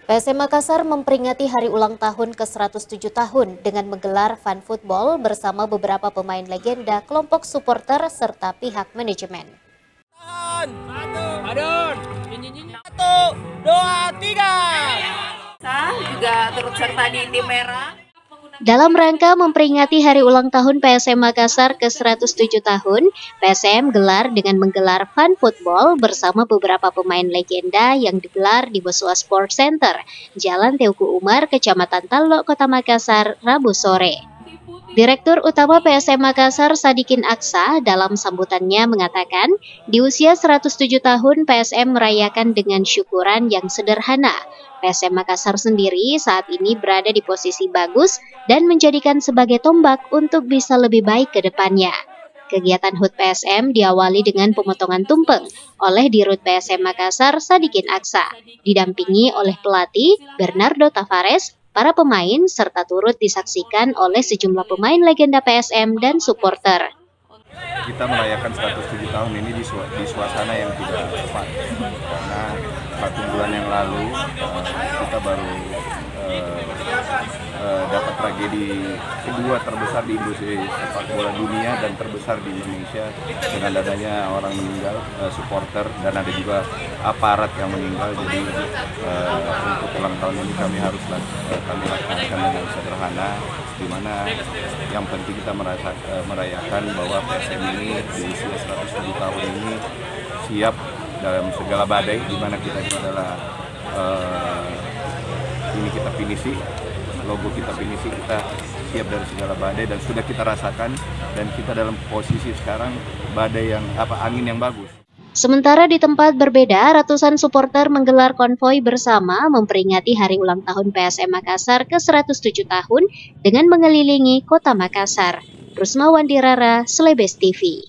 PSM Makassar memperingati hari ulang tahun ke-107 tahun dengan menggelar fun football bersama beberapa pemain legenda, kelompok supporter, serta pihak manajemen. Satu, dua, tiga. Juga turut serta di tim merah. Dalam rangka memperingati hari ulang tahun PSM Makassar ke-107 tahun, PSM gelar dengan menggelar fun football bersama beberapa pemain legenda yang digelar di Boswa Sport Center, Jalan Teuku Umar, Kecamatan Talok, Kota Makassar, Rabu sore. Direktur Utama PSM Makassar Sadikin Aksa dalam sambutannya mengatakan, di usia 107 tahun PSM merayakan dengan syukuran yang sederhana. PSM Makassar sendiri saat ini berada di posisi bagus dan menjadikan sebagai tombak untuk bisa lebih baik ke depannya. Kegiatan HUT PSM diawali dengan pemotongan tumpeng oleh Dirut PSM Makassar Sadikin Aksa, didampingi oleh pelatih Bernardo Tavares, para pemain, serta turut disaksikan oleh sejumlah pemain legenda PSM dan supporter. Kita merayakan 107 tahun ini di suasana yang tidak tepat, karena 1 bulan yang lalu kita baru dapat tragedi kedua terbesar di industri sepak bola dunia dan terbesar di Indonesia, dengan adanya orang meninggal, supporter, dan ada juga aparat yang meninggal. Jadi untuk ulang tahun ini kami laksanakan dengan sederhana, di mana yang penting kita merayakan bahwa PSM ini di usia 107 tahun ini siap dalam segala badai, di mana kita itu adalah ini kita finisi, logo kita finisi, kita siap dari segala badai dan sudah kita rasakan, dan kita dalam posisi sekarang badai yang angin yang bagus. Sementara di tempat berbeda, ratusan supporter menggelar konvoi bersama memperingati hari ulang tahun PSM Makassar ke-107 tahun dengan mengelilingi kota Makassar. Rusma Wandirara, Slebes TV.